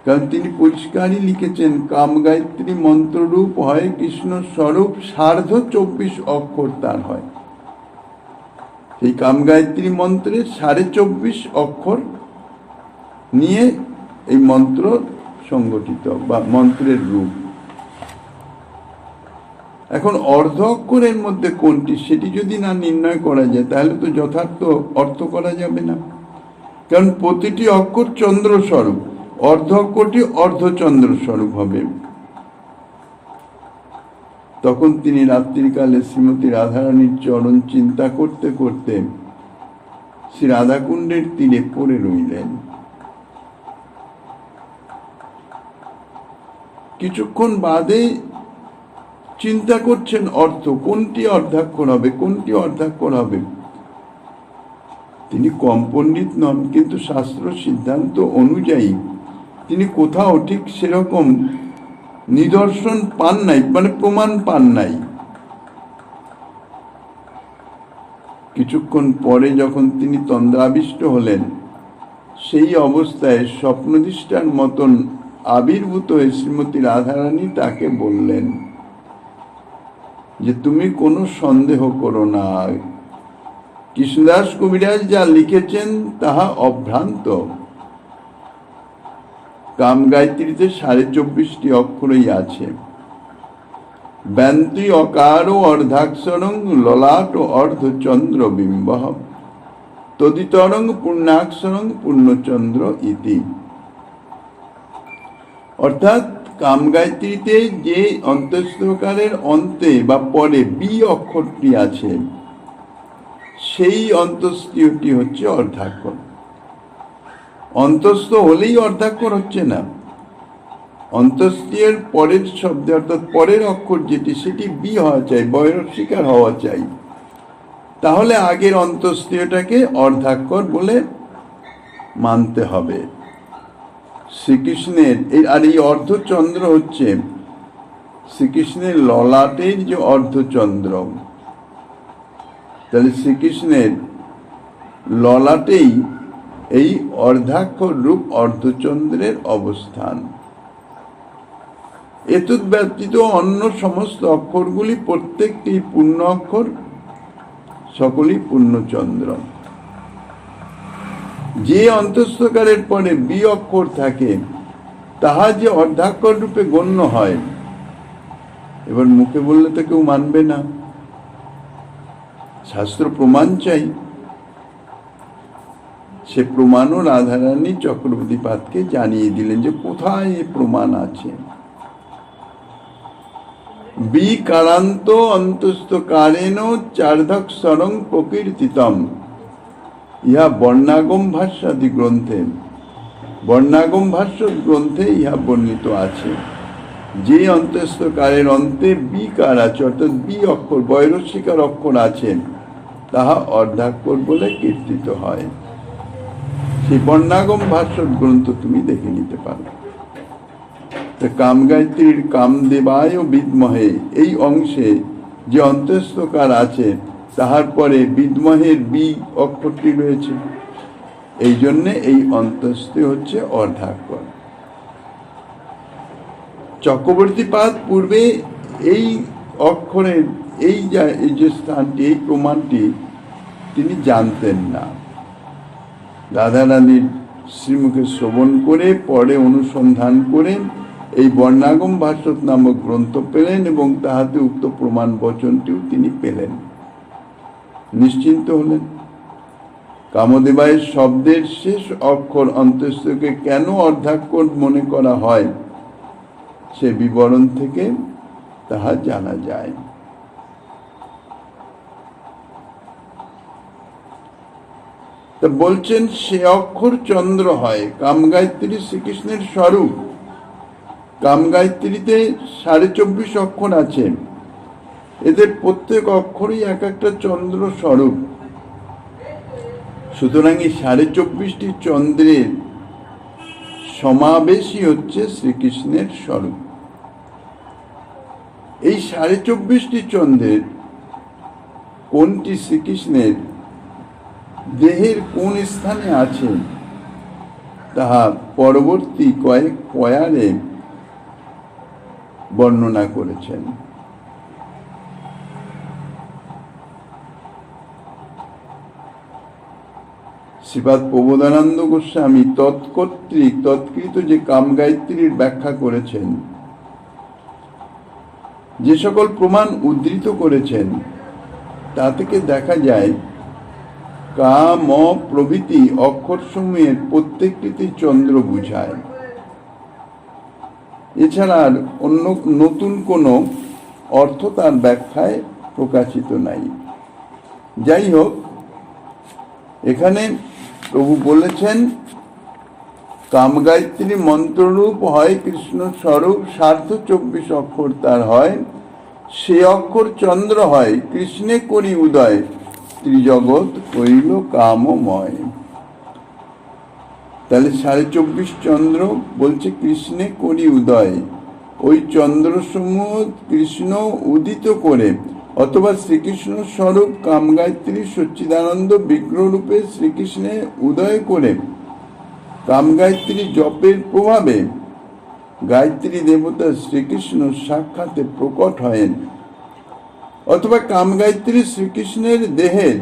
কারণ তিনি পরিষ্কারই লিখেছেন কামগায়ত্রী মন্ত্ররূপ হয় কৃষ্ণ স্বরূপ, 24.5 অক্ষর তার হয়। সেই কামগায়ত্রী মন্ত্রের 24.5 অক্ষর নিয়ে এই মন্ত্র সংগঠিত বা মন্ত্রের রূপ। এখন অর্ধ অক্ষরের মধ্যে কোনটি সেটি যদি না নির্ণয় করা যায় তাহলে তো যথার্থ অর্থ করা যাবে না, কারণ প্রতিটি অক্ষর চন্দ্র স্বরূপ, অর্ধ অক্ষরটি অর্ধচন্দ্র স্বরূপ হবে। তখন তিনি রাত্রিকালে শ্রীমতী রাধারানীর চরণ চিন্তা করতে করতে শ্রী রাধাকুণ্ডের তীরে পড়ে রইলেন। কিছুক্ষণ বাদে চিন্তা করছেন অর্থ, কোনটি অর্ধাক্ষর হবে, কোনটি অর্ধাক্ষর হবে। তিনি কম পণ্ডিত নন, কিন্তু শাস্ত্র সিদ্ধান্ত অনুযায়ী তিনি কোথাও ঠিক সেরকম নিদর্শন পান নাই, মানে প্রমাণ পান নাই। কিছুক্ষণ পরে যখন তিনি তন্দ্রাবিষ্ট হলেন, সেই অবস্থায় স্বপ্নদৃষ্টার মতন আবির্ভূত হয়ে শ্রীমতী রাধারানী তাকে বললেন যে তুমি কোনো সন্দেহ করো না, কৃষ্ণদাস কবিরাজ যা লিখেছেন তাহা অভ্রান্ত। কাম গায়ত্রীতে 24.5টি অক্ষরই আছে। ব্যন্তি অকার অর্ধাক্ষরং ললাট অর্ধচন্দ্র বিম্ব তদিতরং পূর্ণাক্ষরং পূর্ণচন্দ্র ইতি। অর্থাৎ কাম গায়ত্রীতে যে অন্তস্থকারের অন্তে বা পরে বি অক্ষরটি আছে সেই অন্তস্থীয়টি হচ্ছে অর্ধাক্ষর। অন্তস্থ হলেই অর্ধাক্ষর হচ্ছে না, অন্তস্থীয়ের পরের শব্দে অর্থাৎ পরের অক্ষর যেটি সেটি বি হওয়া চাই, বয়স্বীকার হওয়া চাই, তাহলে আগের অন্তস্থীয়টাকে অর্ধাক্ষর বলে মানতে হবে। শ্রীকৃষ্ণের আর এই অর্ধচন্দ্র হচ্ছে শ্রীকৃষ্ণের ললাটের যে অর্ধচন্দ্র, তাহলে শ্রীকৃষ্ণের ললাটেই এই অর্ধাক্ষর রূপ অর্ধচন্দ্রের অবস্থান। এতদ ব্যতীত অন্য সমস্ত অক্ষরগুলি প্রত্যেকটি পূর্ণ অক্ষর, সকলই পূর্ণচন্দ্র। যে অন্তস্থকারের পরে বি অক্ষর থাকে তাহা যে অর্ধাক্ষর রূপে গণ্য হয়, এবার মুখে বললে তো কেউ মানবে না, শাস্ত্র প্রমাণ চাই। সে প্রমাণও রাধারানী চক্রবর্তীপাদকে জানিয়ে দিলেন যে কোথায় এ প্রমাণ আছে। বিকারান্ত অন্তস্থকারেণ চার্ধক্ষরং প্রকীর্তিতম, ইহা বর্ণাগম ভাষ্যাদি গ্রন্থে, বর্ণাগম ভাষ্য গ্রন্থে ইহা বর্ণিত আছে। যে অন্তস্থকারের অন্তে বিকার আছে অর্থাৎ বি অক্ষর বয়স্বীকার অক্ষর আছে তাহা অর্ধাক্ষর বলে কীর্তিত হয়। সেই বর্ণাগম ভাষ্য গ্রন্থ তুমি দেখে নিতে পারো। কাম গায়ত্রীর কামদেবায় বিদ্মহে এই অংশে যে অন্তস্থকার আছে তাহার পরে বিদ্মহের বি অক্ষরটি রয়েছে, এই জন্যে এই অন্তস্থ হচ্ছে অর্ধাক্ষর। চক্রবর্তীপাদ পূর্বে এই অক্ষরের এই যে স্থানটি, এই প্রমাণটি তিনি জানতেন না। রাধারানীর শ্রীমুখে শ্রবণ করে পরে অনুসন্ধান করে এই বর্ণাগম ভাষ্যৎ নামক গ্রন্থ পেলেন এবং তাহাতে উক্ত প্রমাণ বচনটিও তিনি পেলেন, নিশ্চিন্ত হলেন। কামদেবায়ের শব্দের শেষ অক্ষর অন্তস্থকে কেন অর্ধাক্ষর মনে করা হয় সে বিবরণ থেকে তাহা জানা যায়। তা বলছেন সে অক্ষর চন্দ্র হয়। কাম গায়ত্রী শ্রীকৃষ্ণের স্বরূপ। কাম গায়ত্রীতে 24.5 অক্ষর আছে, এদের প্রত্যেক অক্ষরই এক একটা চন্দ্র স্বরূপ। সুতরাং এই 24.5টি চন্দ্রের সমাবেশই হচ্ছে শ্রীকৃষ্ণের স্বরূপ। এই 24.5টি চন্দ্রের কোনটি শ্রীকৃষ্ণের দেহের কোন স্থানে আছে তাহা পরবর্তী কয়েক পয়ারে বর্ণনা করেছেন। শ্রীপাদ প্রবোধানন্দ গোস্বামী তৎকৃত যে কাম গায়ত্রীর ব্যাখ্যা করেছেন, যে সকল প্রমাণ উদ্ধৃত করেছেন তা থেকে দেখা যায় কাম প্রভৃতি অক্ষরসমূহের প্রত্যেকটিতে চন্দ্র বুঝায়। এছাড়া আর অন্য নতুন কোনো অর্থ তার ব্যাখ্যায় প্রকাশিত নাই। যাই হোক, এখানে প্রভু বলেছেন কাম গায়ত্রী মন্ত্ররূপ হয় কৃষ্ণ স্বরূপ, 24 অক্ষর তার হয়, সে অক্ষর চন্দ্র হয়। কৃষ্ণে করি উদয়, ত্রিজগৎ করিল কামময়। তাহলে 24.5 চন্দ্র বলছে কৃষ্ণে করি উদয়। ওই চন্দ্রসমূহ কৃষ্ণ উদিত করে অথবা শ্রীকৃষ্ণ স্বরূপ কাম গায়ত্রী সচ্চিদানন্দ বিগ্রহ রূপে শ্রীকৃষ্ণে উদয় করে কাম গায়ত্রী জপের প্রভাবে গায়ত্রী দেবতা শ্রীকৃষ্ণ সাক্ষাতে প্রকট হয়েন, অথবা কামগায়ত্রী শ্রীকৃষ্ণের দেহের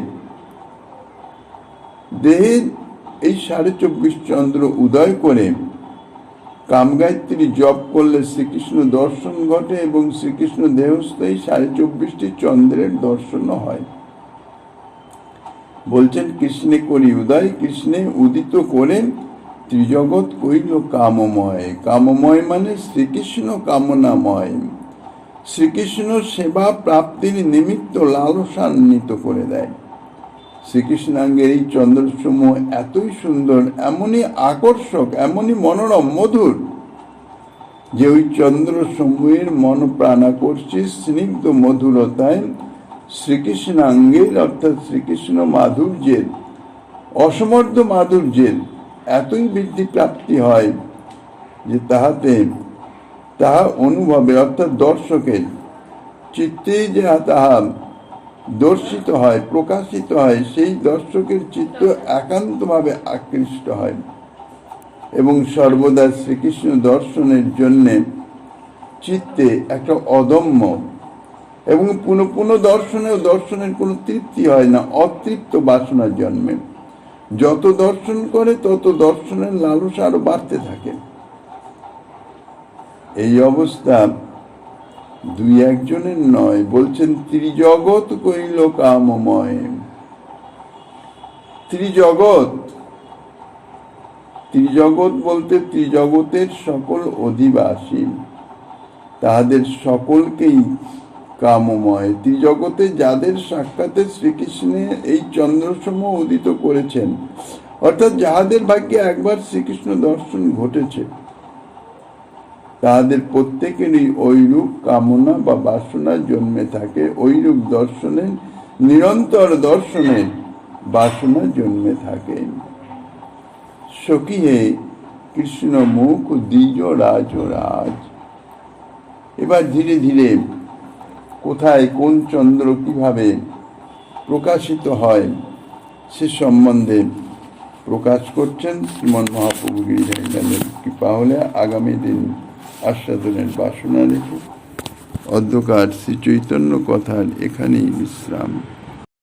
এই 24.5 চন্দ্র উদয় করে কামগায়ত্রী জপ করলে শ্রীকৃষ্ণ দর্শন ঘটে এবং শ্রীকৃষ্ণ দেহস্থ এই 24.5টি চন্দ্রের দর্শন হয়। বলছেন কৃষ্ণে করি উদয়, কৃষ্ণে উদিত করে ত্রিজগৎ কইল কামময়। কামময় মানে শ্রীকৃষ্ণ কামনাময়। শ্রীকৃষ্ণ সেবা প্রাপ্তির নিমিত্ত লালসান্বিত করে দেয়। শ্রীকৃষ্ণাঙ্গের এই চন্দ্রসমূহ এতই সুন্দর, এমনই আকর্ষক, এমনই মনোরম, মধুর, যে ওই চন্দ্রসমূহের মন প্রাণাকর্ষী স্নিগ্ধ মধুরতায় শ্রীকৃষ্ণাঙ্গের অর্থাৎ শ্রীকৃষ্ণ মাধুর্যের, অসমর্থ মাধুর্যের এতই বৃদ্ধি প্রাপ্তি হয় যে তাহা অনুভবে অর্থাৎ দর্শকের চিত্তে যে তাহা দর্শিত হয়, প্রকাশিত হয়, সেই দর্শকের চিত্ত একান্তভাবে আকৃষ্ট হয় এবং সর্বদা শ্রীকৃষ্ণ দর্শনের জন্যে চিত্তে একটা অদম্য এবং পুনঃ পুনঃ দর্শনের কোনো তৃপ্তি হয় না, অতৃপ্ত বাসনার জন্মে। যত দর্শন করে তত দর্শনের লালসা আরো বাড়তে থাকে। এই অবস্থা দুই একজনের নয়, বলছেন ত্রিজগৎ কইল কামময়। ত্রিজগৎ বলতে ত্রিজগতের সকল অধিবাসী, তাহাদের সকলকেই কামময়। ত্রিজগতে যাদের সাক্ষাতে শ্রীকৃষ্ণের এই চন্দ্রসমূহ উদিত করেছেন, অর্থাৎ যাহাদের ভাগ্যে একবার শ্রীকৃষ্ণ দর্শন ঘটেছে, তাহাদের প্রত্যেকেরই ঐরূপ কামনা বা বাসনা জন্মে থাকে, ঐরূপ দর্শনের, নিরন্তর দর্শনের বাসনা জন্মে থাকে। সখী হে কৃষ্ণ মুখ দ্বিজ রাজ রাজ। এবার ধীরে ধীরে কোথায় কোন চন্দ্র কিভাবে প্রকাশিত হয় সে সম্বন্ধে প্রকাশ করছেন শ্রীমন মহাপ্রভু গিরিধারীলালের কৃপা হলে। আগামী দিন আস্বাদনের বাসনা রেখে অধ্যকার শ্রী চৈতন্য কথার এখানেই বিশ্রাম।